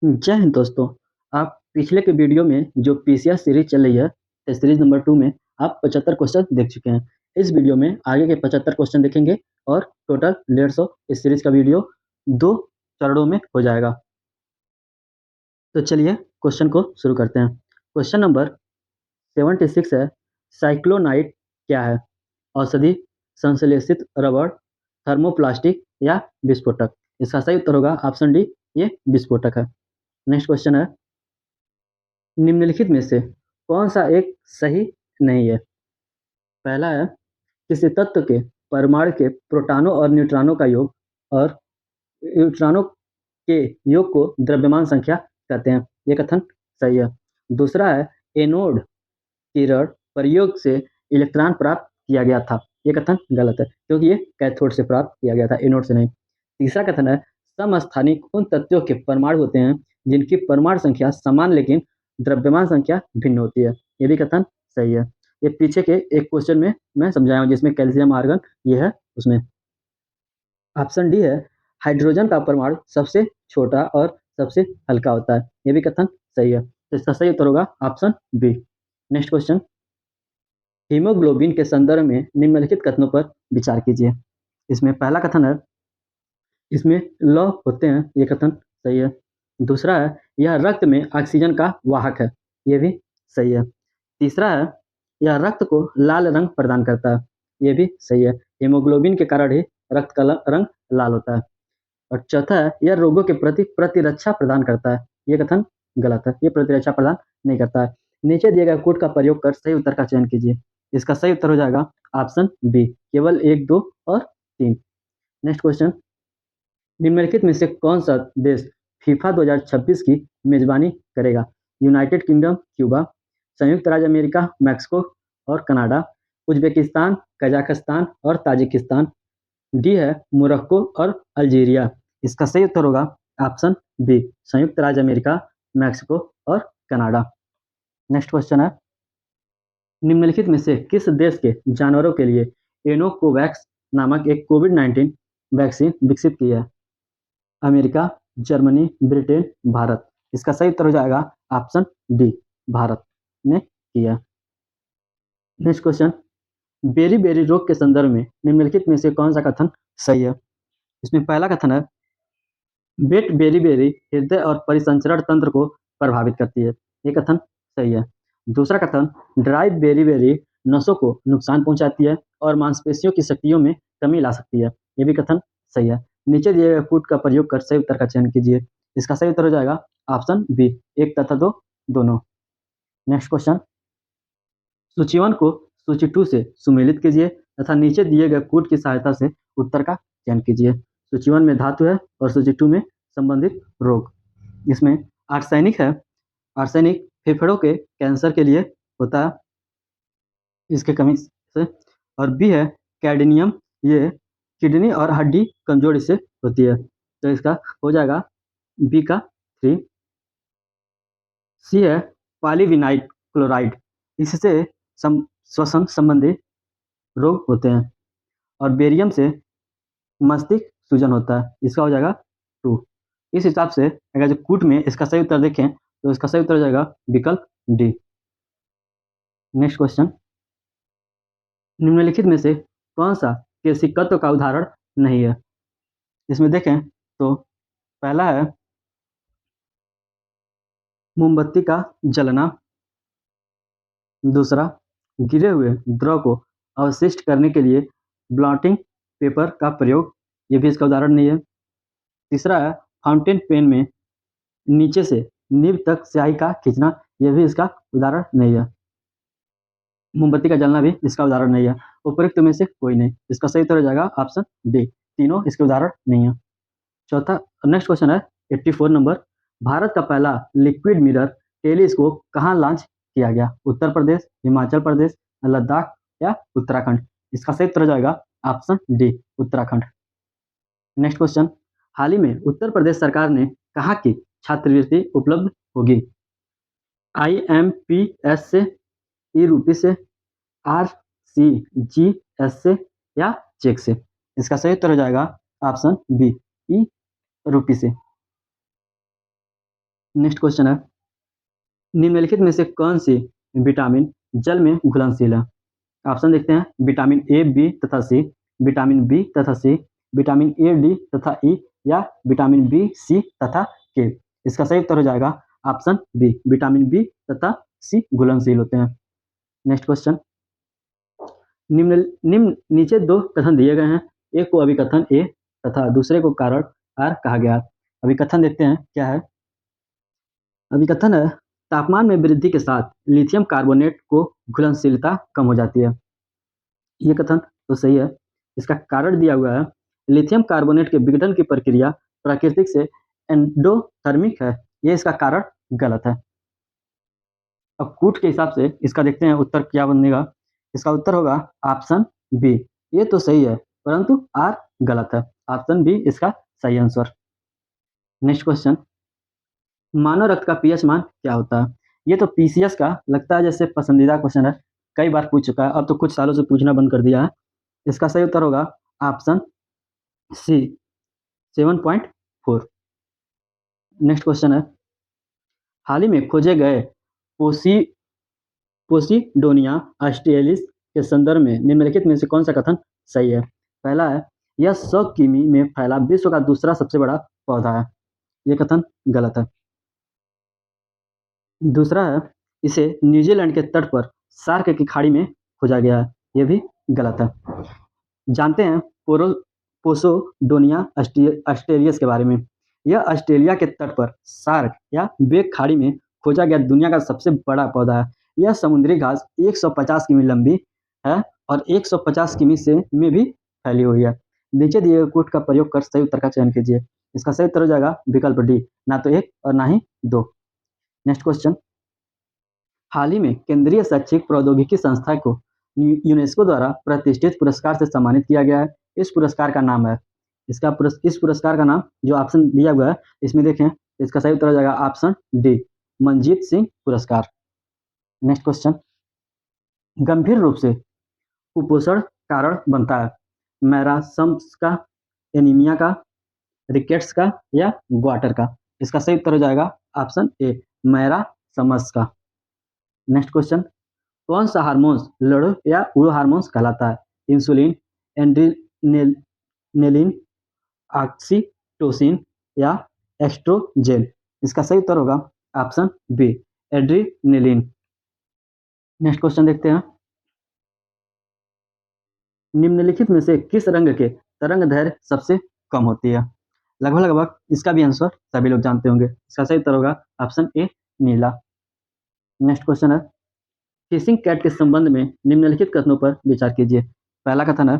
जय हिंद दोस्तों। आप पिछले के वीडियो में जो पीसीआर सीरीज चल रही है, तो सीरीज नंबर 2 में आप 75 क्वेश्चन देख चुके हैं। इस वीडियो में आगे के 75 क्वेश्चन देखेंगे और टोटल 150 इस सीरीज का वीडियो 2 चरणों में हो जाएगा। तो चलिए क्वेश्चन को शुरू करते हैं। क्वेश्चन नंबर 76 है, साइक्लोनाइट क्या है? औषधि, संश्लेषित रबड़, थर्मोप्लास्टिक या विस्फोटक? इसका सही उत्तर होगा ऑप्शन डी, ये विस्फोटक है। नेक्स्ट क्वेश्चन है, निम्नलिखित में से कौन सा एक सही नहीं है? पहला है, किसी तत्व के परमाणु के प्रोटॉनों और न्यूट्रॉनों का योग और न्यूट्रॉनों के योग को द्रव्यमान संख्या कहते हैं। ये कथन सही है। दूसरा है, एनोड किरण प्रयोग से इलेक्ट्रॉन प्राप्त किया गया था। ये कथन गलत है, क्योंकि ये कैथोड से प्राप्त किया गया था, एनोड से नहीं। तीसरा कथन है, समस्थानिक उन तत्वों के परमाणु होते हैं जिनकी परमाणु संख्या समान लेकिन द्रव्यमान संख्या भिन्न होती है। ये भी कथन सही है। ये पीछे के एक क्वेश्चन में मैं समझाया हूँ, जिसमें कैल्शियम आर्गन ये है उसमें। ऑप्शन डी है, हाइड्रोजन का परमाणु सबसे छोटा और सबसे हल्का होता है। ये भी कथन सही है। तो इसका सही उत्तर होगा option B. Next question, haemoglobin के संदर्भ में निम्नलिखित कथनों पर विचार कीजिए। इसमें पहला कथन है, इसमें लौह होते हैं। ये कथन सही है। दूसरा है, यह रक्त में ऑक्सीजन का वाहक है। ये भी सही है। तीसरा है, यह रक्त को लाल रंग प्रदान करता है। ये भी सही है। हीमोग्लोबिन के कारण ही रक्त का रंग लाल होता है। और चौथा है, यह रोगों के प्रति प्रतिरक्षा प्रदान करता है। ये कथन गलत है, ये प्रतिरक्षा प्रदान नहीं करता है। नीचे दिए गए कोड का प्रयोग कर सही उत्तर का चयन कीजिए। इसका सही उत्तर हो जाएगा ऑप्शन बी, केवल 1, 2 और 3। नेक्स्ट क्वेश्चन, निम्नलिखित में से कौन सा देश फीफा 2026 की मेजबानी करेगा? यूनाइटेड किंगडम, क्यूबा, संयुक्त राज्य अमेरिका, मैक्सिको और कनाडा, उज्बेकिस्तान, कजाकिस्तान और ताजिकिस्तान, डी है मोरक्को और अल्जीरिया। इसका सही उत्तर होगा ऑप्शन बी, संयुक्त राज्य अमेरिका, मैक्सिको और कनाडा। नेक्स्ट क्वेश्चन है, निम्नलिखित में से किस देश के जानवरों के लिए एनोकोवैक्स नामक एक कोविड-19 वैक्सीन विकसित की है? America, Germany, Britain, Bharat. इसका सही उत्तर हो जाएगा ऑप्शन डी, भारत ने किया। नेक्स्ट क्वेश्चन, बेरी-बेरी रोग के संदर्भ में निम्नलिखित में से कौन सा कथन सही है? इसमें पहला कथन है, वेट बेरी-बेरी हृदय और परिसंचरण तंत्र को प्रभावित करती है। ये कथन सही है। दूसरा कथन, ड्राई बेरी-बेरी नसों को नुकसान पहुंचाती है और मांसपेशियों की शक्तियों में कमी ला सकती है। ये भी कथन सही है। नीचे दिए गए कूट का प्रयोग कर सही उत्तर का चयन कीजिए। इसका सही उत्तर हो जाएगा ऑप्शन बी, 1 तथा 2 दोनों। नेक्स्ट क्वेश्चन, सूची 1 को सूची 2 से सुमेलित कीजिए तथा नीचे दिए गए कूट की सहायता से उत्तर का चयन कीजिए। सूची 1 में धातु है और सूची 2 में संबंधित रोग। इसमें आर्सेनिक है। आर्सेनिक फेफड़ों के कैंसर के लिए होता है, इसके कमी से। और बी है कैडमियम, ये किडनी और हड्डी कमजोरी से होती है। तो इसका हो जाएगा बी का 3। सी है पॉलीविनाइल क्लोराइड, इससे श्वसन संबंधी रोग होते हैं। और बेरियम से मस्तिष्क सूजन होता है। इसका हो जाएगा 2। इस हिसाब से अगर जो कूट में इसका सही उत्तर देखें तो इसका सही उत्तर हो जाएगा विकल्प डी। नेक्स्ट क्वेश्चन, निम्नलिखित में से कौन सा केशिकत्व का उदाहरण नहीं है? इसमें देखें तो पहला है, मोमबत्ती का जलना। दूसरा, गिरे हुए द्रव को अवशिष्ट करने के लिए ब्लॉटिंग पेपर का प्रयोग। ये भी इसका उदाहरण नहीं है। तीसरा है, फाउंटेन पेन में नीचे से निब तक स्याही का खींचना। यह भी इसका उदाहरण नहीं है। मोमबत्ती का जलना भी इसका उदाहरण नहीं है। उपरोक्त में से कोई नहीं। इसका सही उत्तर हो जाएगा ऑप्शन डी, तीनों इसके उदाहरण नहीं है। चौथा, नेक्स्ट क्वेश्चन है 84 नंबर, भारत का पहला लिक्विड मिरर टेलीस्कोप कहाँ लॉन्च किया गया? उत्तर प्रदेश, हिमाचल प्रदेश, लद्दाख या उत्तराखंड? इसका सही उत्तर हो जाएगा option D, Uttarakhand. Next question, हाल ही में उत्तर प्रदेश सरकार ने कहा कि छात्रवृत्ति उपलब्ध होगी? IMPS से, ई रूपी से, RCGS से या चेक से? इसका सही उत्तर हो जाएगा ऑप्शन बी, ई रूपी से। नेक्स्ट क्वेश्चन है, निम्नलिखित में से कौन सी विटामिन जल में घुलनशील है? ऑप्शन देखते हैं, विटामिन ए, बी तथा सी, विटामिन बी तथा सी, विटामिन ए, डी तथा ई, या विटामिन बी, सी तथा के। इसका सही उत्तर हो जाएगा ऑप्शन बी, विटामिन बी तथा सी घुलनशील होते हैं। नेक्स्ट क्वेश्चन, निम्न निम्न नीचे दो कथन दिए गए हैं, एक को अभिकथन ए तथा दूसरे को कारण आर कहा गया। अभिकथन देखते हैं क्या है। अभिकथन है, तापमान में वृद्धि के साथ लिथियम कार्बोनेट को घुलनशीलता कम हो जाती है। ये कथन तो सही है। इसका कारण दिया हुआ है, लिथियम कार्बोनेट के विघटन की प्रक्रिया प्राकृतिक से एंडोथर्मिक है। ये इसका कारण गलत है। अब कूट के हिसाब से इसका देखते हैं उत्तर क्या बनेगा। इसका उत्तर होगा ऑप्शन बी। ये तो सही है परंतु आर गलत है। ऑप्शन बी इसका सही आंसर। नेक्स्ट क्वेश्चन, मानव रक्त का पीएच मान क्या होता है? ये तो पीसीएस का लगता है जैसे पसंदीदा क्वेश्चन है, कई बार पूछ चुका है, अब तो कुछ सालों से पूछना बंद कर दिया है। इसका सही उत्तर होगा ऑप्शन सी, 7.4। नेक्स्ट क्वेश्चन है, हाल ही में खोजे गए पोसी पोसिडोनिया ऑस्ट्रेलिस के संदर्भ में निम्नलिखित में से कौन सा कथन सही है? पहला है, यह 100 किमी में फैला विश्व का दूसरा सबसे बड़ा पौधा है। यह कथन गलत है। दूसरा है, इसे न्यूजीलैंड के तट पर सार्क की खाड़ी में खोजा गया है। यह भी गलत है। जानते हैं पोसोडोनिया ऑस्ट्रेलियस के बारे में। यह ऑस्ट्रेलिया के तट पर सार्क या बेक खाड़ी में खोजा गया दुनिया का सबसे बड़ा पौधा है। यह समुद्री घास 150 किमी लंबी है और 150 किमी से में भी फैली हुई है। नीचे दिए गए कोड का प्रयोग कर सही उत्तर का चयन कीजिए। इसका सही उत्तर हो जाएगा विकल्प डी, ना तो एक और ना ही दो। नेक्स्ट क्वेश्चन, हाल ही में केंद्रीय शैक्षिक प्रौद्योगिकी संस्था को यूनेस्को द्वारा प्रतिष्ठित पुरस्कार से सम्मानित किया गया है। इस पुरस्कार का नाम है, इस पुरस्कार का नाम जो ऑप्शन दिया हुआ है इसमें देखें, इसका सही उत्तर हो जाएगा ऑप्शन डी, मनजीत सिंह पुरस्कार। नेक्स्ट क्वेश्चन, गंभीर रूप से कुपोषण कारण बनता है? मैरासम्स का, एनीमिया का, रिकेट्स का, या ग्वाटर का? इसका सही उत्तर हो जाएगा ऑप्शन ए, मैरासमस का। नेक्स्ट क्वेश्चन, कौन सा हार्मोन्स लड़ो या उड़ो हार्मोन्स कहलाता है? इंसुलिन, एंड्रीनेलिन, ऑक्सीटोसिन, या एस्ट्रोजेन? इसका सही उत्तर होगा option B, adrenaline. Next question देखते हैं, निम्नलिखित में से किस रंग के तरंग दैर्घ्य सबसे कम होती है? लगभग लगभग इसका भी आंसर सभी लोग जानते होंगे। इसका सही उत्तर होगा option A, Neela. Next question है, फिशिंग कैट के संबंध में निम्नलिखित कथनों पर विचार कीजिए। पहला कथन है,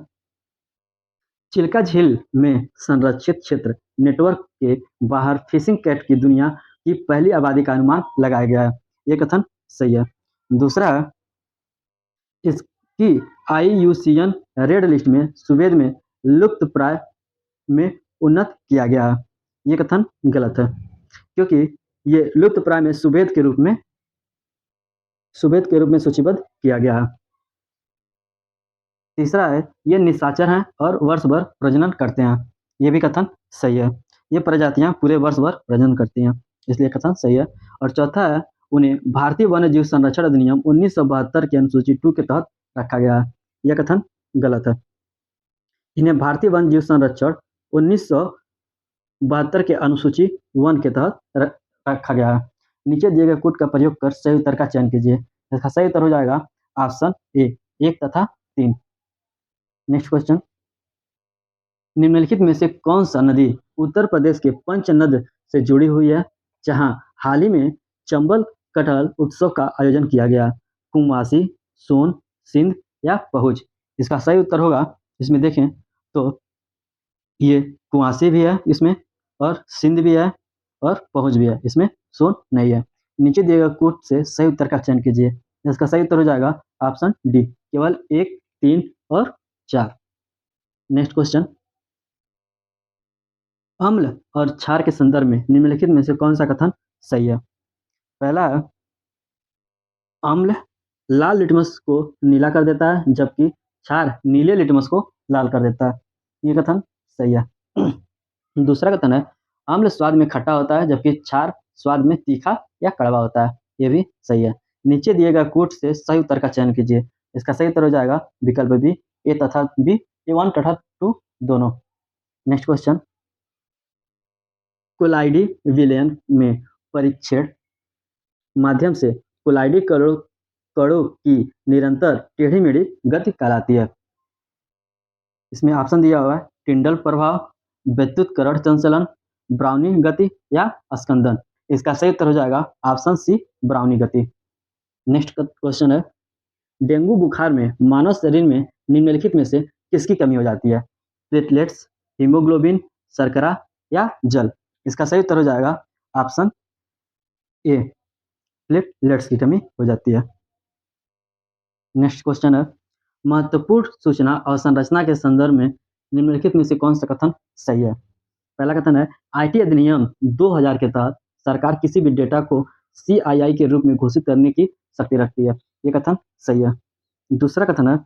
चिल्का झील में संरक्षित क्षेत्र नेटवर्क के बाहर फिशिंग कैट की दुनिया की पहली आबादी का अनुमान लगाया गया है। यह कथन सही है। दूसरा है, इसकी IUCN रेड लिस्ट में सुवेद में लुप्त प्राय में उन्नत किया गया है। यह कथन गलत है क्योंकि ये लुप्त प्राय में सुवेद के रूप में सूचीबद्ध किया गया है। तीसरा है, ये निशाचर हैं और वर्ष भर प्रजनन करते हैं। ये भी कथन सही है। ये प्रजातियां पूरे वर्ष भर प्रजनन करती हैं, इसलिए कथन सही है। और चौथा है, उन्हें भारतीय वन्य जीव संरक्षण अधिनियम 1972 की अनुसूची 2 के तहत रखा गया है। यह कथन गलत है। इन्हें भारतीय वन्य जीव संरक्षण 1972 के अनुसूची 1 के तहत रखा गया है। नीचे दिए गए कोड का प्रयोग कर सही उत्तर का चयन कीजिए। इसका सही उत्तर हो जाएगा ऑप्शन ए, 1 तथा 3। नेक्स्ट क्वेश्चन, निम्नलिखित में से कौन सा नदी उत्तर प्रदेश के पंचनद से जुड़ी हुई है, जहां हाल ही में चंबल कटहल उत्सव का आयोजन किया गया? कुमासी, सोन, सिंध, या पहुज? इसका सही उत्तर होगा, इसमें देखें तो ये कुआसी भी है इसमें, और सिंध भी है, और पहुज भी है, इसमें सोन नहीं है। नीचे दिए गए कोड से सही उत्तर का चयन कीजिए। इसका सही उत्तर हो जाएगा ऑप्शन डी, केवल 1, 3 और 4। नेक्स्ट क्वेश्चन, अम्ल और क्षार के संदर्भ में निम्नलिखित में से कौन सा कथन सही है? पहला है, अम्ल लाल लिटमस को नीला कर देता है जबकि क्षार नीले लिटमस को लाल कर देता है। ये कथन सही है। दूसरा कथन है, अम्ल स्वाद में खट्टा होता है जबकि क्षार स्वाद में तीखा या कड़वा होता है। ये भी सही है। नीचे दिए गए कोट से सही उत्तर का चयन कीजिए। इसका सही उत्तर हो जाएगा विकल्प बी, ए तथा बी, ए 1 तथा 2 दोनों। नेक्स्ट क्वेश्चन, कोलाइडी विलयन में परीक्षण माध्यम से कोलाइडी कणों की निरंतर टेढ़ी-मेढ़ी गति कहलाती है। इसमें ऑप्शन दिया हुआ है टिंडल प्रभाव, विद्युतकरण संचलन, ब्राउनी गति या स्कंदन। इसका सही उत्तर हो जाएगा ऑप्शन सी, ब्राउनी गति। नेक्स्ट क्वेश्चन है, डेंगू बुखार में मानव शरीर में निम्नलिखित में से किसकी कमी हो जाती है? प्लेटलेट्स, हीमोग्लोबिन, शर्करा या जल। इसका सही उत्तर हो जाएगा ऑप्शन ए, प्लेटलेट्स की कमी हो जाती है। नेक्स्ट क्वेश्चन है, महत्वपूर्ण सूचना और संरचना के संदर्भ में निम्नलिखित में से कौन सा कथन सही है? पहला कथन है, आईटी अधिनियम 2000 के तहत सरकार किसी भी डेटा को सीआईआई के रूप में घोषित करने की शक्ति रखती है। ये कथन सही है। दूसरा कथन है,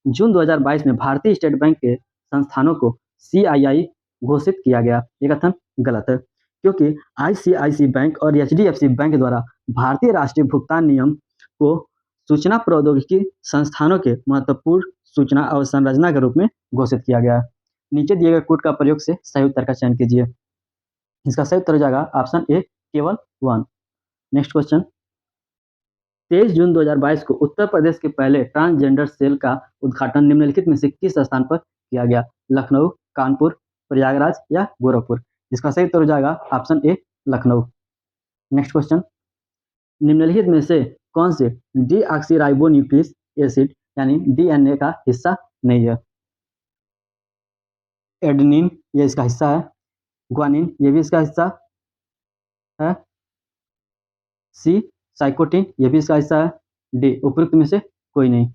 जून 2022 में भारतीय स्टेट बैंक के संस्थानों को सीआईआई घोषित किया गया। ये कथन गलत है, क्योंकि आईसीआईसी बैंक और एचडीएफसी बैंक द्वारा भारतीय राष्ट्रीय भुगतान नियम को सूचना प्रौद्योगिकी संस्थानों के महत्वपूर्ण सूचना अवसंरचना के रूप में घोषित किया गया है। नीचे दिए गए कोड का प्रयोग से सही उत्तर का चयन कीजिए। इसका सही उत्तर हो जाएगा ऑप्शन ए, केवल 1। नेक्स्ट क्वेश्चन, 23 जून 2022 को उत्तर प्रदेश के पहले ट्रांसजेंडर सेल का उद्घाटन निम्नलिखित में से किस स्थान पर किया गया? लखनऊ, कानपुर, प्रयागराज या गोरखपुर। इसका सही उत्तर हो जाएगा ऑप्शन ए, लखनऊ। नेक्स्ट क्वेश्चन, निम्नलिखित में से कौन से डीऑक्सीराइबोन्यूक्लिक एसिड यानी डीएनए का हिस्सा नहीं है? एडेनिन ये इसका हिस्सा है, ग्वानिन ये भी इसका हिस्सा है, सी साइकोटिन ये भी इसका हिस्सा है, डी उपयुक्त में से कोई नहीं।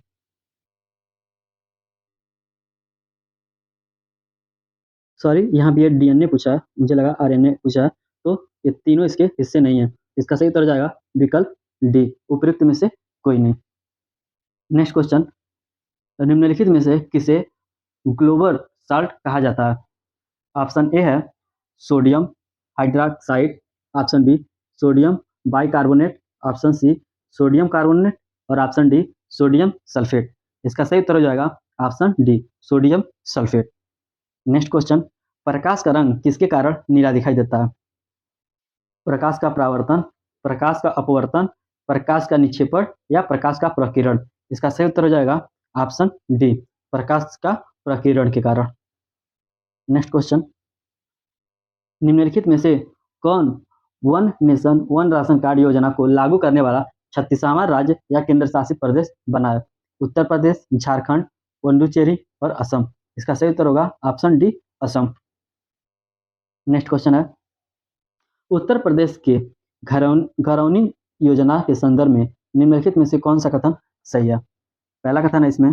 सॉरी, यहाँ पे ये डीएनए पूछा है, मुझे लगा आरएनए पूछा है, तो ये तीनों इसके हिस्से नहीं है। इसका सही उत्तर हो जाएगा विकल्प डी, उपयुक्त में से कोई नहीं। नेक्स्ट क्वेश्चन, निम्नलिखित में से किसे ग्लोबल साल्ट कहा जाता है? ऑप्शन ए है sodium hydroxide, option B sodium bicarbonate, option C sodium carbonate और ऑप्शन डी सोडियम सल्फेट। इसका सही उत्तर हो जाएगा option D, sodium sulphate. Next question, प्रकाश का रंग किसके कारण नीला दिखाई देता है? प्रकाश का परावर्तन, प्रकाश का अपवर्तन, प्रकाश का निक्षेपण या प्रकाश का प्रकीर्ण। इसका सही उत्तर हो जाएगा ऑप्शन डी, प्रकाश का प्रकीर्ण के कारण। नेक्स्ट क्वेश्चन, निम्नलिखित में से कौन one nation one ration card योजना को लागू करने वाला 36वां राज्य या केंद्र शासित प्रदेश बना है? उत्तर प्रदेश, झारखंड, पुडुचेरी और असम। इसका सही उत्तर होगा option D, Assam. Next question है, उत्तर प्रदेश के घरौनी योजना के संदर्भ में निम्नलिखित में से कौन सा कथन सही है? पहला कथन है इसमें,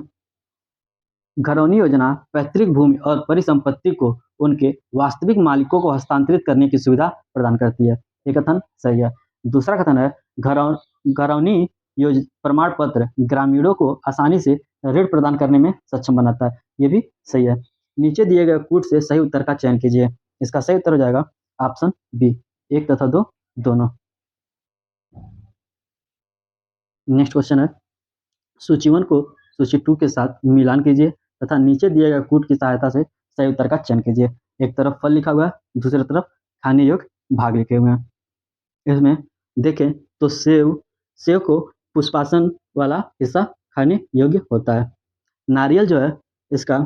घरौनी योजना पैतृक भूमि और परिसंपत्ति को उनके वास्तविक मालिकों को हस्तांतरित करने की सुविधा प्रदान करती है। ये कथन सही है। दूसरा कथन है, घरौनी प्रमाण पत्र ग्रामीणों को आसानी से ऋण प्रदान करने में सक्षम बनाता है। ये भी सही है। नीचे दिए गए कूट से सही उत्तर का चयन कीजिए। इसका सही उत्तर हो जाएगा ऑप्शन बी, 1 तथा 2 दोनों। नेक्स्ट क्वेश्चन है, सूची 1 को सूची 2 के साथ मिलान कीजिए तथा नीचे दिए गए कूट की सहायता से सही उत्तर का चयन कीजिए। एक तरफ फल लिखा हुआ है, दूसरी तरफ खाने योग्य भाग लिखे हुए हैं। इसमें देखें तो सेव को पुष्पासन वाला हिस्सा खाने योग्य होता है। नारियल जो है इसका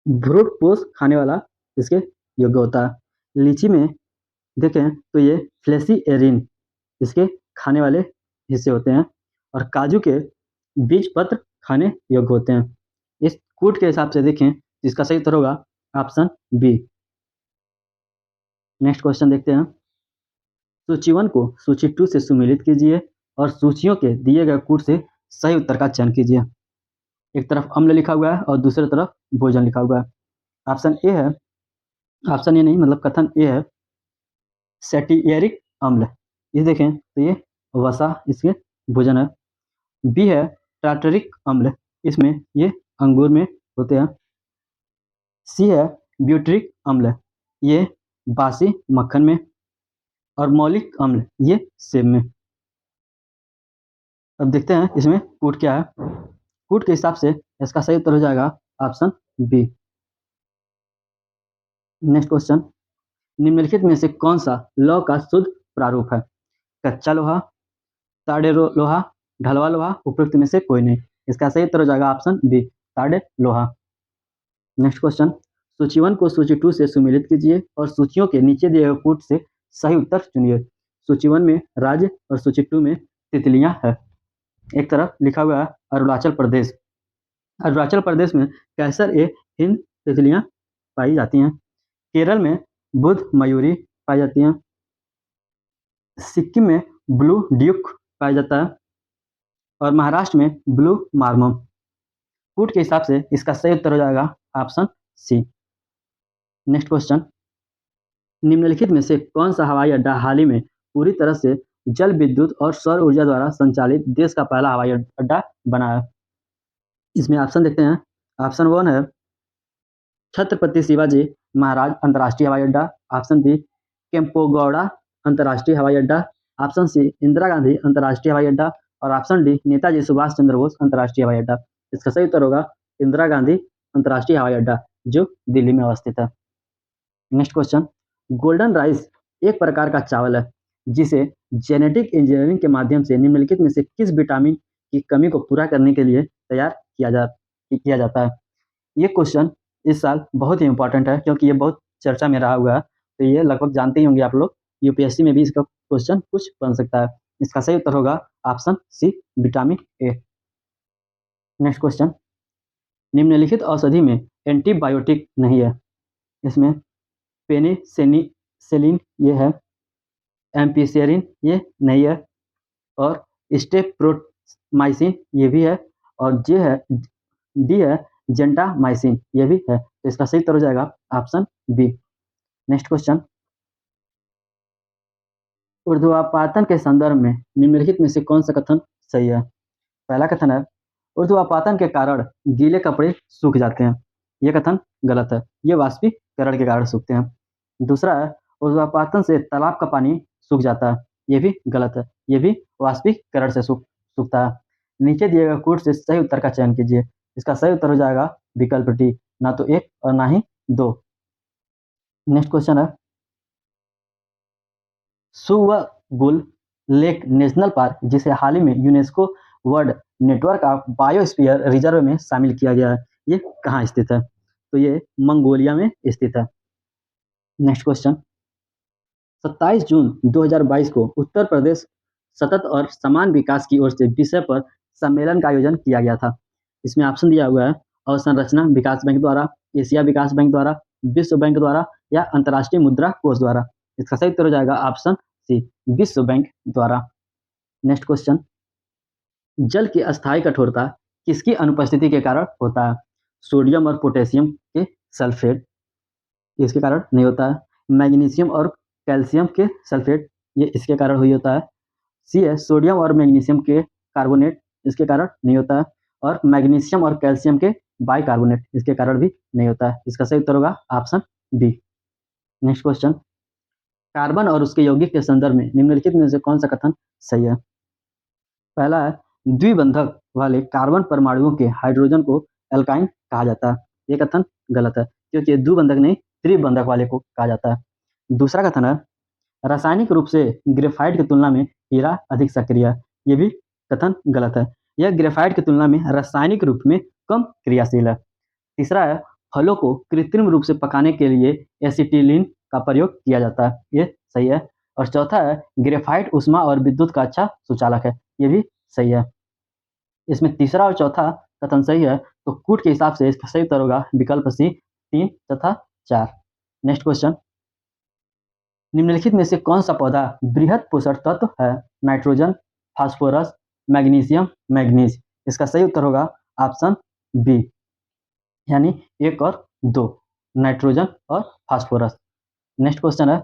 फ्रूट पोष खाने वाला इसके योग्य होता है। लीची में देखें तो ये फ्लेसी एरिन इसके खाने वाले हिस्से होते हैं और काजू के बीज पत्र खाने योग्य होते हैं। इस कूट के हिसाब से देखें इसका सही उत्तर होगा ऑप्शन बी। नेक्स्ट क्वेश्चन देखते हैं, सूची 1 को सूची 2 से सुमेलित कीजिए और सूचियों के दिए गए कूट से सही उत्तर का चयन कीजिए। एक तरफ अम्ल लिखा हुआ है और दूसरी तरफ भोजन लिखा हुआ है। ऑप्शन ए है, ऑप्शन ए नहीं मतलब कथन ए है सेटियरिक अम्ल, ये देखें तो ये वसा इसके भोजन है। बी है टार्टरिक अम्ल, इसमें ये अंगूर में होते हैं। सी है ब्यूटरिक अम्ल, ये बासी मक्खन में। और मौलिक अम्ल ये सेब में। अब देखते हैं इसमें कूट क्या है। कूट के हिसाब से इसका सही उत्तर हो जाएगा ऑप्शन बी। नेक्स्ट क्वेश्चन, निम्नलिखित में से कौन सा लौह का शुद्ध प्रारूप है? कच्चा लोहा, साड़े लोहा, ढलवा लोहा, उपरोक्त में से कोई नहीं। इसका सही उत्तर हो जाएगा ऑप्शन बी, साड़े लोहा। नेक्स्ट क्वेश्चन, सूची 1 को सूची 2 से सुमेलित कीजिए और सूचियों के नीचे दिए हुए कूट से सही उत्तर चुनिए। सूची 1 में राज्य और सूची 2 में तितलियां है। एक तरफ लिखा हुआ है अरुणाचल प्रदेश। अरुणाचल प्रदेश में कैसर ए हिंद तितलियां पाई जाती हैं। केरल में बुध मयूरी पाई जाती हैं। सिक्किम में ब्लू ड्यूक पाया जाता है और महाराष्ट्र में ब्लू मार्मम। कूट के हिसाब से इसका सही उत्तर हो जाएगा ऑप्शन सी। नेक्स्ट क्वेश्चन, निम्नलिखित में से कौन सा हवाई अड्डा हाल ही में पूरी तरह से जल विद्युत और सौर ऊर्जा द्वारा संचालित देश का पहला हवाई अड्डा बना है? इसमें ऑप्शन देखते हैं। ऑप्शन 1 है छत्रपति शिवाजी महाराज अंतर्राष्ट्रीय हवाई अड्डा। ऑप्शन बी केम्पोगौड़ा अंतर्राष्ट्रीय हवाई अड्डा। ऑप्शन सी इंदिरा गांधी अंतर्राष्ट्रीय हवाई अड्डा और ऑप्शन डी नेताजी सुभाष चंद्र बोस अंतर्राष्ट्रीय हवाई अड्डा। इसका सही उत्तर होगा इंदिरा गांधी अंतर्राष्ट्रीय हवाई अड्डा जो दिल्ली में अवस्थित है। नेक्स्ट क्वेश्चन, गोल्डन राइस एक प्रकार का चावल है जिसे जेनेटिक इंजीनियरिंग के माध्यम से निम्नलिखित में से किस विटामिन की कमी को पूरा करने के लिए तैयार किया जाता है? ये क्वेश्चन इस साल बहुत ही इंपॉर्टेंट है क्योंकि ये बहुत चर्चा में रहा हुआ है, तो ये लगभग जानते ही होंगे आप लोग। यूपीएससी में भी इसका क्वेश्चन कुछ बन सकता है। इसका सही उत्तर होगा option C vitamin A. Next question, निम्नलिखित औषधि में एंटीबायोटिक नहीं है। इसमें पेनिसिलिन ये है, एम्पिसेरिन ये नहीं है और स्टेप्रोमाइसिन ये भी है और जे है डी है जेंटामाइसिन ये भी है। तो इसका सही उत्तर हो जाएगा ऑप्शन बी। नेक्स्ट क्वेश्चन, ऊर्ध्वापातन के संदर्भ में निम्नलिखित में से कौन सा कथन सही है? पहला कथन है ऊर्ध्वापातन के कारण गीले कपड़े सूख जाते हैं। यह कथन गलत है, ये वाष्पीकरण के कारण सूखते हैं। दूसरा है ऊर्ध्वापातन से तालाब का पानी सूख जाता है। ये भी गलत है, ये भी वाष्पीकरण से सूखता है। नीचे दिए गए कूट से सही उत्तर का चयन कीजिए। इसका सही उत्तर हो जाएगा विकल्प डी, ना तो 1 और ना ही 2। नेक्स्ट क्वेश्चन है सुवगुल लेक नेशनल पार्क जिसे हाल ही में UNESCO world network of biosphere reserve में शामिल किया गया है, ये कहाँ स्थित है? तो ये मंगोलिया में स्थित है। नेक्स्ट क्वेश्चन, 27 जून 2022 को उत्तर प्रदेश सतत और समान विकास की ओर से विषय पर सम्मेलन का आयोजन किया गया था। इसमें ऑप्शन दिया हुआ है अवसंरचना विकास बैंक द्वारा, एशिया विकास बैंक द्वारा, विश्व बैंक द्वारा या अंतर्राष्ट्रीय मुद्रा कोष द्वारा। इसका सही उत्तर हो जाएगा ऑप्शन सी विश्व बैंक द्वारा। नेक्स्ट क्वेश्चन, जल की अस्थायी कठोरता किसकी अनुपस्थिति के कारण होता है? सोडियम और पोटेशियम के सल्फेट इसके कारण नहीं होता है। मैग्नीशियम और कैल्शियम के सल्फेट ये इसके कारण हुई होता है। सी है सोडियम और मैग्नीशियम के कार्बोनेट इसके कारण नहीं होता है और मैग्नीशियम और कैल्शियम के बाइकार्बोनेट इसके कारण भी नहीं होता है। इसका सही उत्तर होगा option B. Next question, carbon और उसके यौगिक के संदर्भ में निम्नलिखित में से कौन सा कथन सही है? पहला है द्विबंधक वाले कार्बन परमाणुओं के हाइड्रोजन को एल्काइन कहा जाता है। ये कथन गलत है क्योंकि द्विबंधक नहीं त्रिबंधक वाले को कहा जाता है। दूसरा कथन है रासायनिक रूप से ग्रेफाइट की तुलना में हीरा अधिक सक्रिय है। ये भी कथन गलत है, यह ग्रेफाइट की तुलना में रासायनिक रूप में कम क्रियाशील है। तीसरा है फलों को कृत्रिम रूप से पकाने के लिए एसिटिलीन का प्रयोग किया जाता है। ये सही है। और चौथा है ग्रेफाइट ऊष्मा और विद्युत का अच्छा सुचालक है। ये भी सही है। इसमें तीसरा और चौथा कथन सही है, तो कूट के हिसाब से इसका सही उत्तर होगा विकल्प सी 3 तथा 4। नेक्स्ट क्वेश्चन, निम्नलिखित में से कौन सा पौधा बृहद पोषक तत्व है? Nitrogen, phosphorus, magnesium, manganese. इसका सही उत्तर होगा ऑप्शन बी यानी 1 और 2 नाइट्रोजन और फास्फोरस। नेक्स्ट क्वेश्चन है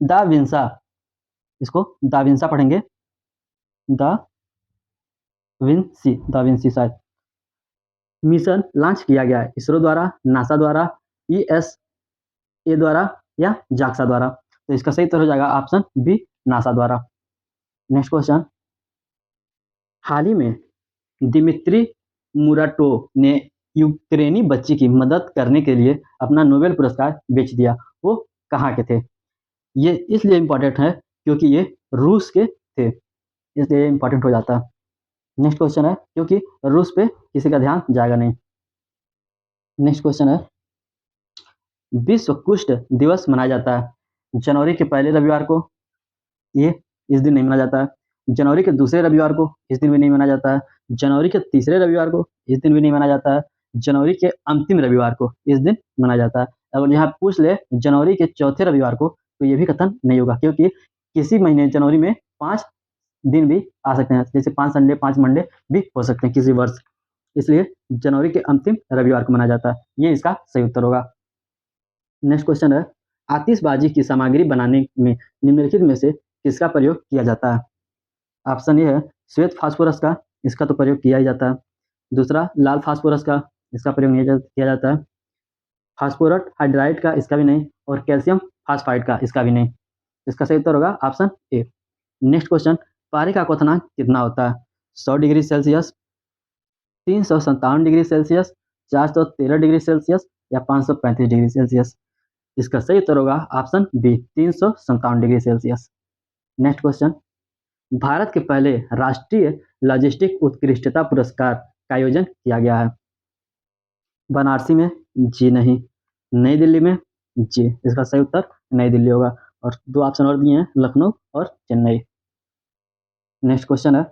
दा विंसा, इसको दा विंसा पढ़ेंगे, दा विंसी शायद मिशन लॉन्च किया गया है इसरो द्वारा, नासा द्वारा, ईएसए द्वारा या जाक्सा द्वारा। तो इसका सही उत्तर हो जाएगा ऑप्शन बी, नासा द्वारा। नेक्स्ट क्वेश्चन, हाल ही में दिमित्री मुराटोव ने यूक्रेनी बच्ची की मदद करने के लिए अपना नोबेल पुरस्कार बेच दिया। वो कहाँ के थे? ये इसलिए इम्पोर्टेंट है क्योंकि ये रूस के थे, इसलिए इम्पोर्टेंट हो जाता है। नेक्स्ट क्वेश्चन है, क्योंकि रूस पे किसी का ध्यान जाएगा नहीं। नेक्स्ट क्वेश्चन है, विश्व कुष्ठ दिवस मनाया जाता है जनवरी के पहले रविवार को, ये इस दिन नहीं मनाया जाता है। जनवरी के दूसरे रविवार को, इस दिन भी नहीं मनाया जाता है। जनवरी के तीसरे रविवार को, इस दिन भी नहीं मनाया जाता है। जनवरी के अंतिम रविवार को, इस दिन मनाया जाता है। अगर यहाँ पूछ ले जनवरी के चौथे रविवार को, तो ये भी कथन नहीं होगा, क्योंकि किसी महीने जनवरी में 5 दिन भी आ सकते हैं, जैसे 5 संडे 5 मंडे भी हो सकते हैं किसी वर्ष, इसलिए जनवरी के अंतिम रविवार को मनाया जाता है। ये इसका सही उत्तर होगा। नेक्स्ट क्वेश्चन है, आतिशबाजी की सामग्री बनाने में निम्नलिखित में से किसका प्रयोग किया जाता है? ऑप्शन ए है श्वेत फास्फोरस का, इसका तो प्रयोग किया ही जाता है। दूसरा लाल फास्फोरस का, इसका प्रयोग नहीं किया जाता है। फास्फोरस हाइड्राइड का, इसका भी नहीं। और कैल्शियम फास्फाइड का, इसका भी नहीं। इसका सही उत्तर होगा ऑप्शन ए। नेक्स्ट क्वेश्चन, पारे का क्वथनांक कितना होता है? 100 degree Celsius, 357 degree Celsius, 413 degree Celsius या 535 डिग्री सेल्सियस? इसका सही उत्तर होगा option B, 357 degree Celsius. Next question, Bharat के पहले राष्ट्रीय लॉजिस्टिक उत्कृष्टता पुरस्कार का आयोजन किया गया है? बनारसी में, जी नहीं। नई दिल्ली में, जी। इसका सही उत्तर नई दिल्ली होगा। और 2 ऑप्शन और दिए हैं, लखनऊ और चेन्नई। नेक्स्ट क्वेश्चन है,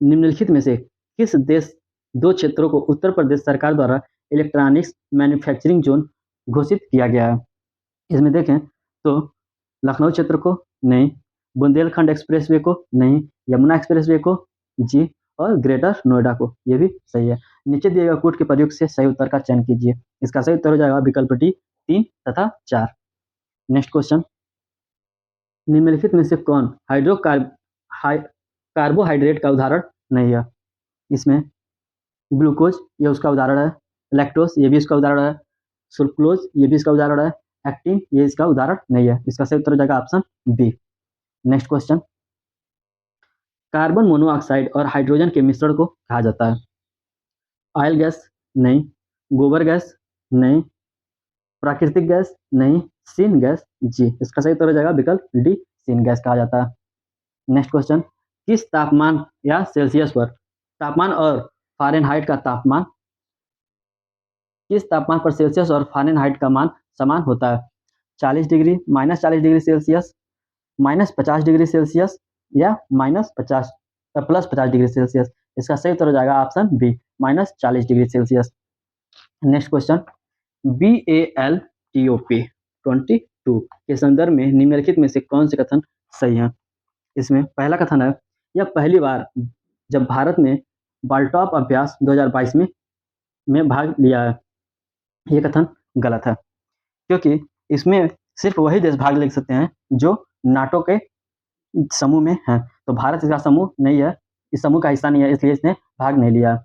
निम्नलिखित में से किस देश 2 क्षेत्रों को उत्तर प्रदेश सरकार द्वारा इलेक्ट्रॉनिक्स मैन्युफैक्चरिंग जोन घोषित किया गया है? इसमें देखें तो लखनऊ क्षेत्र को नहीं, बुंदेलखंड एक्सप्रेसवे को नहीं, यमुना एक्सप्रेसवे को जी, और ग्रेटर नोएडा को, ये भी सही है। नीचे दिए गए कूट के प्रयोग से सही उत्तर का चयन कीजिए। इसका सही उत्तर हो जाएगा विकल्प डी, 3 तथा 4। नेक्स्ट क्वेश्चन, निम्नलिखित में से कौन कार्बोहाइड्रेट का उदाहरण नहीं है? इसमें ग्लूकोज, ये उसका उदाहरण है। लैक्टोज, ये भी इसका उदाहरण है। सुक्रोज, ये भी इसका उदाहरण है। एक्टिन, ये इसका उदाहरण नहीं है। इसका सही उत्तर हो जाएगा option B. Next question, carbon monoxide और हाइड्रोजन के मिश्रण को कहा जाता है? ऑयल गैस नहीं, गोबर गैस नहीं, प्राकृतिक गैस नहीं, सीन गैस जी। इसका सही उत्तर हो जाएगा विकल्प डी, सीन गैस कहा जाता है। नेक्स्ट क्वेश्चन, किस तापमान या सेल्सियस पर तापमान और फ़ारेनहाइट का तापमान, किस तापमान पर सेल्सियस और फ़ारेनहाइट का मान समान होता है? 40 degree, -40 degree Celsius, -50 degree Celsius या -50 +50 डिग्री सेल्सियस? इसका सही उत्तर हो जाएगा option B, -40 degree Celsius. Next question, BALTOP 22 के संदर्भ में निम्नलिखित में से कौन से कथन सही हैं? इसमें पहला कथन है, यह पहली बार जब भारत ने बाल्टॉप अभ्यास 2022 में भाग लिया है। ये कथन गलत है, क्योंकि इसमें सिर्फ वही देश भाग ले सकते हैं जो नाटो के समूह में हैं। तो भारत इसका समूह नहीं है, इस समूह का हिस्सा नहीं है, इसलिए इसने भाग नहीं लिया।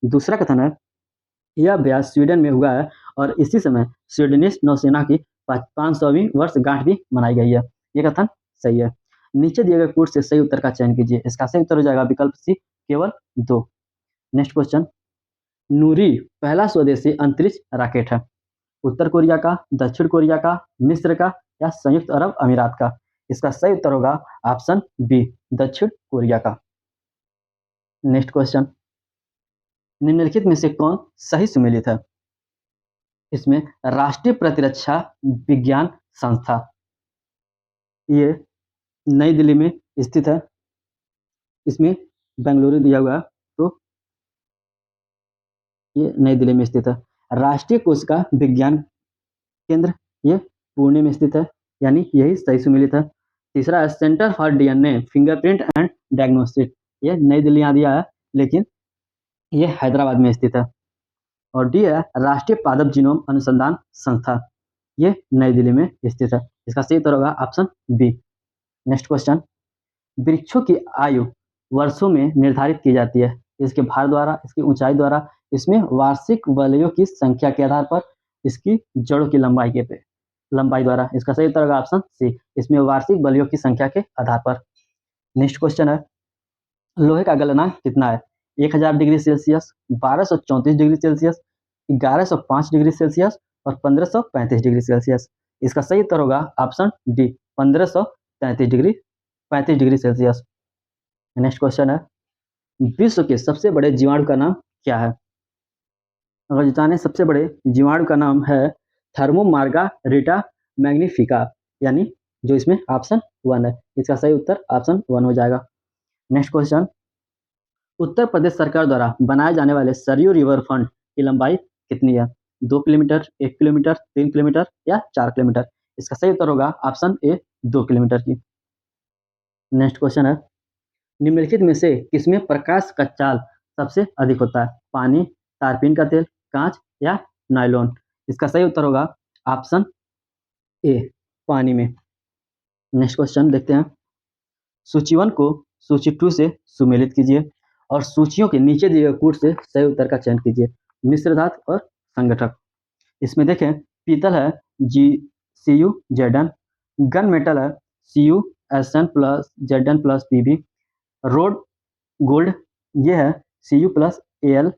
दूसरा कथन है, यह अभ्यास स्वीडन में हुआ है और इसी समय स्वीडनिश नौसेना की 500वीं वर्षगांठ भी मनाई गई है। ये कथन सही है। नीचे दिए गए कोड से सही उत्तर का चयन कीजिए। इसका सही उत्तर हो जाएगा विकल्प सी, केवल 2। नेक्स्ट क्वेश्चन, नूरी पहला स्वदेशी अंतरिक्ष रॉकेट है? उत्तर कोरिया का, दक्षिण कोरिया का, मिस्र का या संयुक्त अरब अमीरात का? इसका सही उत्तर होगा ऑप्शन बी, दक्षिण कोरिया का। नेक्स्ट क्वेश्चन, निम्नलिखित में से कौन सही सुमेलित है? इसमें राष्ट्रीय प्रतिरक्षा विज्ञान संस्था, ये नई दिल्ली में स्थित है। इसमें बेंगलुरु दिया हुआ है, तो ये नई दिल्ली में स्थित है। राष्ट्रीय कोशिका विज्ञान केंद्र, ये पुणे में स्थित है, यानी यही सही सुमेलित है। तीसरा है centre for DNA fingerprint and diagnostic, ये नई दिल्ली यहाँ दिया है, लेकिन ये हैदराबाद में स्थित है। और डी है राष्ट्रीय पादप जीनोम अनुसंधान संस्था, ये नई दिल्ली में स्थित है। इसका सही उत्तर होगा ऑप्शन बी। नेक्स्ट क्वेश्चन, वृक्षों की आयु वर्षों में निर्धारित की जाती है? इसके भार द्वारा, इसकी ऊंचाई द्वारा, इसमें वार्षिक वलयों की संख्या के आधार पर, इसकी जड़ों की लंबाई के पे? लंबाई द्वारा। इसका सही उत्तर होगा ऑप्शन सी, इसमें वार्षिक बलियों की संख्या के आधार पर। नेक्स्ट क्वेश्चन है, लोहे का गलनांक कितना है? 1000 degree Celsius, 1234 degree Celsius, 1105 degree Celsius और 1535 डिग्री सेल्सियस। इसका सही उत्तर होगा option D, 35 degree Celsius. Next question है, विश्व के सबसे बड़े जीवाणु का नाम क्या है? अगर जाने सबसे बड़े जीवाणु का नाम है थर्मोमार्गारिटा मैग्निफिका, यानी जो इसमें ऑप्शन 1 है। इसका सही उत्तर ऑप्शन 1 हो जाएगा। नेक्स्ट क्वेश्चन, उत्तर प्रदेश सरकार द्वारा बनाए जाने वाले सरयू रिवर फ्रंट की लंबाई कितनी है? 2 किलोमीटर, 1 किलोमीटर, 3 किलोमीटर या 4 किलोमीटर? इसका सही उत्तर होगा ऑप्शन ए, 2 किलोमीटर की। नेक्स्ट क्वेश्चन है, निम्नलिखित में से किसमें प्रकाश का चाल सबसे अधिक होता है? पानी, तारपीन का तेल, कांच या नायलॉन? इसका सही उत्तर होगा ऑप्शन ए, पानी में। नेक्स्ट क्वेश्चन देखते हैं, सूची 1 को सूची 2 से सुमेलित कीजिए और सूचियों के नीचे दिए गए कूट से सही उत्तर का चयन कीजिए। मिश्र धातु और संगठक। इसमें देखें, पीतल है GCu Zn, गन मेटल है CuSn plus Zn plus Pb, road gold ये है Cu प्लस Al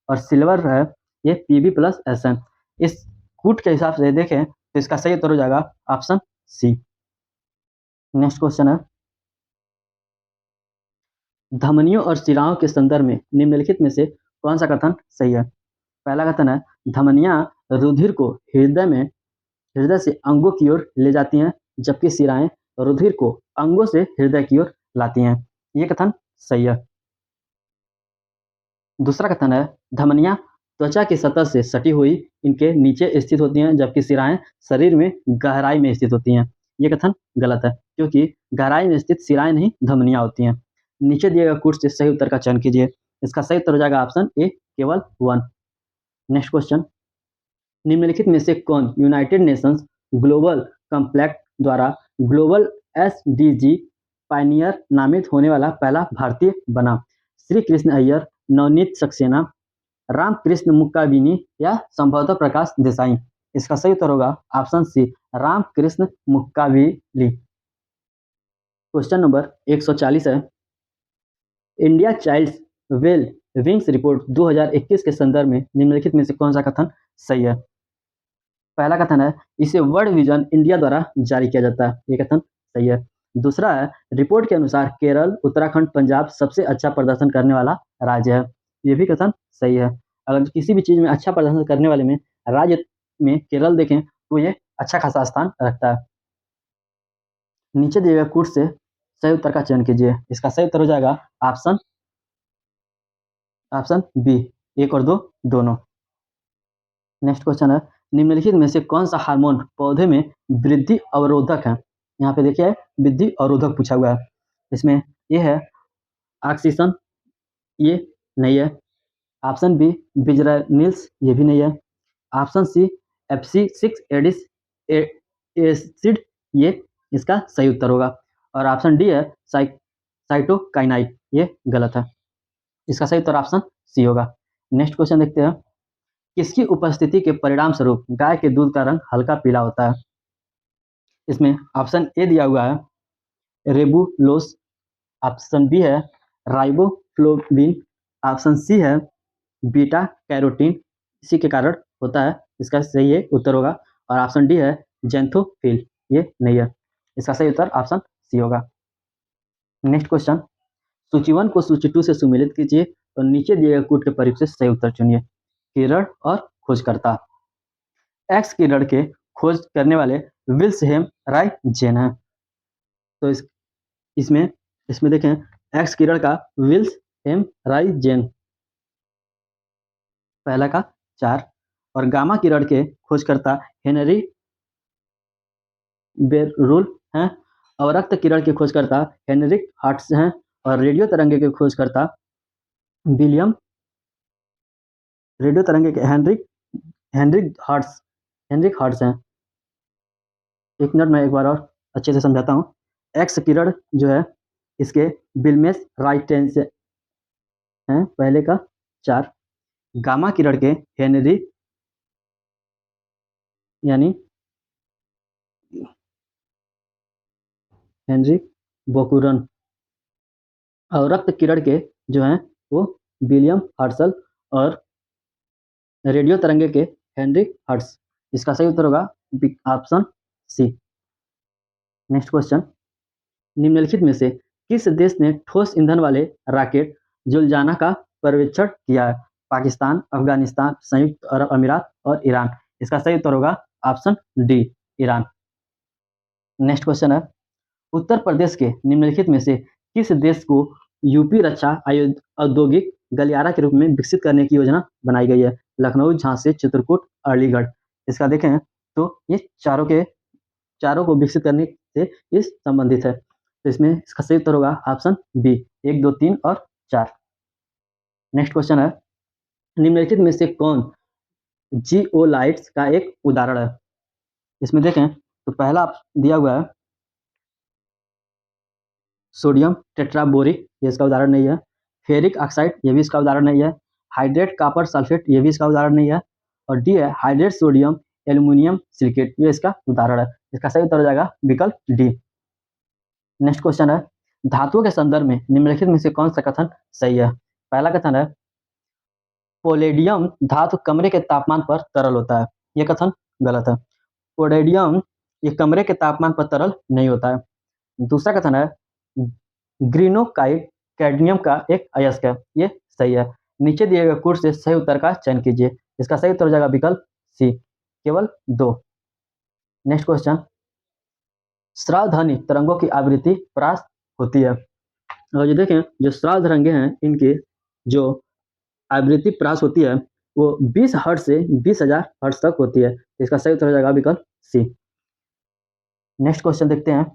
और सिल्वर है ये Pb प्लस Sn। इस कूट के हिसाब से देखें तो इसका सही उत्तर हो जाएगा ऑप्शन सी। नेक्स्ट क्वेश्चन है, धमनियों और शिराओं के संदर्भ में निम्नलिखित में से कौन सा कथन सही है? पहला कथन है, धमनियां रुधिर को हृदय से अंगों की ओर ले जाती हैं, जबकि शिराएं रुधिर को अंगों से हृदय की ओर लाती हैं। ये कथन सही है। दूसरा कथन है, धमनियां त्वचा की सतह से सटी हुई इनके नीचे स्थित होती हैं, जबकि शिराएं शरीर में गहराई में स्थित होती हैं। ये कथन गलत है, क्योंकि गहराई में स्थित शिराएं नहीं धमनियां होती हैं। नीचे दिए गए कूट से सही उत्तर का चयन कीजिए। इसका सही उत्तर हो जाएगा ऑप्शन ए, केवल 1। नेक्स्ट क्वेश्चन, निम्नलिखित में से कौन यूनाइटेड नेशंस ग्लोबल कॉम्पैक्ट द्वारा ग्लोबल SDG पायनियर नामित होने वाला पहला भारतीय बना? श्री कृष्ण अय्यर, नवनीत सक्सेना, रामकृष्ण मुक्काबिनी या संभवतः प्रकाश देसाई? इसका सही उत्तर होगा option C, Ramakrishna Mukkavilli. Question number 140 है, इंडिया चाइल्ड्स वेल विंग्स रिपोर्ट 2021 के संदर्भ में निम्नलिखित में से कौन सा कथन सही है? पहला कथन है, इसे वर्ल्ड विजन इंडिया द्वारा जारी किया जाता है। ये कथन सही है। दूसरा है, रिपोर्ट के अनुसार केरल, उत्तराखंड, पंजाब सबसे अच्छा प्रदर्शन करने वाला राज्य है। ये भी कथन सही है। अगर किसी भी चीज में अच्छा प्रदर्शन करने वाले में राज्य में केरल देखें तो ये अच्छा खासा स्थान रखता है। नीचे दिए गए कूट से सही उत्तर का चयन कीजिए। इसका सही उत्तर हो जाएगा ऑप्शन बी, 1 और 2 दोनों। नेक्स्ट क्वेश्चन है, निम्नलिखित में से कौन सा हार्मोन पौधे में वृद्धि अवरोधक है? यहाँ पे देखिए वृद्धि अवरोधक पूछा हुआ है। इसमें ये है ऑक्सीजन, ये नहीं है। ऑप्शन बी बिजरानिल्स, ये भी नहीं है। Option C FC6 Aedes acid, ये इसका सही उत्तर होगा। और ऑप्शन डी है साइटोकाइनाइट, ये गलत है। इसका सही उत्तर ऑप्शन सी होगा। नेक्स्ट क्वेश्चन देखते हैं, किसकी उपस्थिति के परिणाम स्वरूप गाय के दूध का रंग हल्का पीला होता है? इसमें ऑप्शन ए दिया हुआ है रेबुलोस, ऑप्शन बी है राइबोफ्लोविन, ऑप्शन सी है बीटा कैरोटीन, इसी के कारण होता है। इसका सही है उत्तर होगा। और ऑप्शन डी है जेंथोफिल, ये नहीं है। इसका सही उत्तर ऑप्शन सी होगा। नेक्स्ट क्वेश्चन, सूची 1 को सूची 2 से सुमेलित कीजिए और नीचे दिए गए कूट के प्रयोग से सही उत्तर चुनिए। किरण और खोजकर्ता। एक्स किरण के खोज करने वाले विल्सहेम रायजेन है। तो इसमें इसमें देखें, एक्स किरण का विल्सहेम रायजेन पहला का 4, और गामा किरण के खोजकर्ता हेनरी बेरुल हैं, और रक्त किरण के खोजकर्ता हेनरिक हार्ट्स हैं, और रेडियो तरंगे के खोजकर्ता विलियम रेडियो तरंगे के हेनरिक हार्ट्स हैं। एक मिनट में एक बार और अच्छे से समझाता हूँ। एक्स किरण जो है इसके विल्मेस रायटेंस हैं पहले का 4, गामा किरण के हेनरी यानी हेनरी बोकुरन। और रक्त किरण के जो हैं वो विलियम हर्सल और रेडियो तरंगे के हेनरी हर्ट्स। इसका सही उत्तर होगा ऑप्शन सी। नेक्स्ट क्वेश्चन, निम्नलिखित में से किस देश ने ठोस ईंधन वाले रॉकेट जुलजाना का परीक्षण किया है? पाकिस्तान, अफगानिस्तान, संयुक्त अरब अमीरात और ईरान। इसका सही उत्तर होगा option D, Iran. Next question है, उत्तर प्रदेश के निम्नलिखित में से किस देश को यूपी रक्षा औद्योगिक गलियारा के रूप में विकसित करने की योजना बनाई गई है? लखनऊ, झांसी, चित्रकूट, अलीगढ़। इसका देखें तो ये चारों को विकसित करने से ये संबंधित है। तो इसमें इसका सही उत्तर होगा ऑप्शन बी, 1, 2, 3 और 4। नेक्स्ट क्वेश्चन है, निम्नलिखित में से कौन जियोलाइट्स का एक उदाहरण है? इसमें देखें तो पहला दिया हुआ है सोडियम टेट्राबोरिक, ये इसका उदाहरण नहीं है। फेरिक ऑक्साइड, ये भी इसका उदाहरण नहीं है। हाइड्रेट कॉपर सल्फेट, ये भी इसका उदाहरण नहीं है। और डी है हाइड्रेट सोडियम एल्यूमिनियम सिलिकेट, ये इसका उदाहरण है। इसका सही उत्तर हो जाएगा विकल्प डी। नेक्स्ट क्वेश्चन है, धातुओं के संदर्भ में निम्नलिखित में से कौन सा कथन सही है? पहला कथन है पोलेडियम धातु कमरे के तापमान पर तरल होता है, ये कथन गलत है। पोलेडियम ये कमरे के तापमान पर तरल नहीं होता है। दूसरा कथन है ग्रीनोकाइट कैडमियम का एक अयस्क है, ये सही है। नीचे दिए गए कोड से सही उत्तर का चयन कीजिए। इसका सही उत्तर हो जाएगा विकल्प सी, केवल 2। नेक्स्ट क्वेश्चन, श्रावध्वनि तरंगों की आवृत्ति परास्त होती है। और ये देखें जो श्राव तरंगे हैं इनके जो आवृत्ति परास्त होती है वो 20 हर्ट्ज से 20,000 हर्ट्ज तक होती है। इसका सही उत्तर हो जाएगा विकल्प सी। नेक्स्ट क्वेश्चन देखते हैं,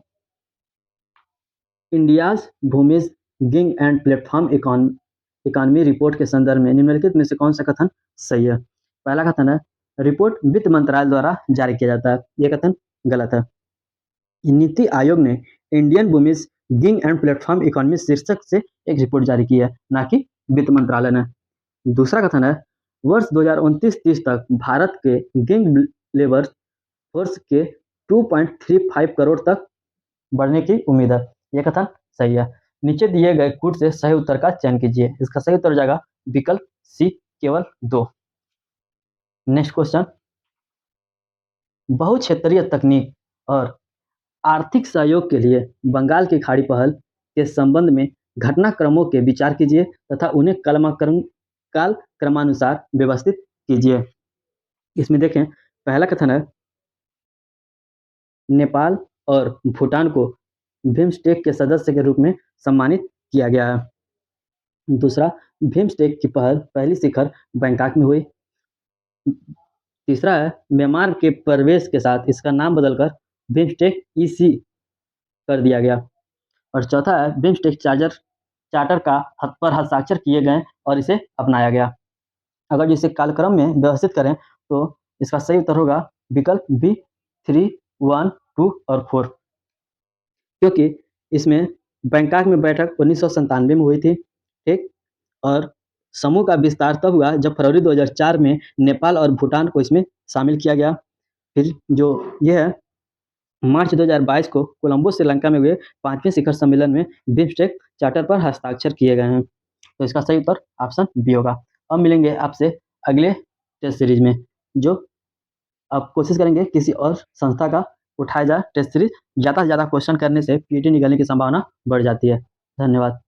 India's Bhumij gig and platform economy report के संदर्भ में निम्नलिखित में से कौन सा कथन सही है? पहला कथन है रिपोर्ट वित्त मंत्रालय द्वारा जारी किया जाता है, यह कथन गलत है। नीति आयोग ने Indian women's gig and platform economy शीर्षक से एक रिपोर्ट जारी की है, ना कि वित्त मंत्रालय ने। दूसरा कथन है वर्ष 2029-30 तक भारत के गिग लेबर फोर्स के 2.35 करोड़ तक बढ़ने की उम्मीद है, यह कथन सही है। नीचे दिए गए कूट से सही उत्तर का चयन कीजिए। इसका सही उत्तर हो जाएगा विकल्प सी, केवल 2। नेक्स्ट क्वेश्चन, बहुक्षेत्रीय तकनीक और आर्थिक सहयोग के लिए बंगाल की खाड़ी पहल के संबंध में घटनाक्रमों के विचार कीजिए तथा उन्हें काल क्रमानुसार व्यवस्थित कीजिए। इसमें देखें पहला कथन है नेपाल और भूटान को बिम्स्टेक के सदस्य के रूप में सम्मानित किया गया है। दूसरा, बिम्स्टेक की पहली शिखर बैंकॉक में हुई। तीसरा है म्यांमार के प्रवेश के साथ इसका नाम बदलकर बिम्स्टेक ईसी कर दिया गया। और चौथा है बिम्स्टेक चार्टर पर हस्ताक्षर किए गए और इसे अपनाया गया। अगर जिसे कालक्रम में व्यवस्थित करें तो इसका सही उत्तर होगा विकल्प बी, 3, 1, 2 और 4, क्योंकि इसमें बैंकॉक में बैठक 1997 में हुई थी, ठीक। और समूह का विस्तार तब हुआ जब फरवरी 2004 में नेपाल और भूटान को इसमें शामिल किया गया। फिर जो ये है मार्च 2022 को कोलंबो श्रीलंका में हुए 5वें शिखर सम्मेलन में बिम्स्टेक चार्टर पर हस्ताक्षर किए गए हैं। तो इसका सही उत्तर ऑप्शन बी होगा। अब मिलेंगे आपसे अगले टेस्ट सीरीज में, जो अब कोशिश करेंगे किसी और संस्था का उठाया जाए टेस्ट सीरीज। ज़्यादा से ज़्यादा क्वेश्चन करने से पीटी निकलने की संभावना बढ़ जाती है। धन्यवाद।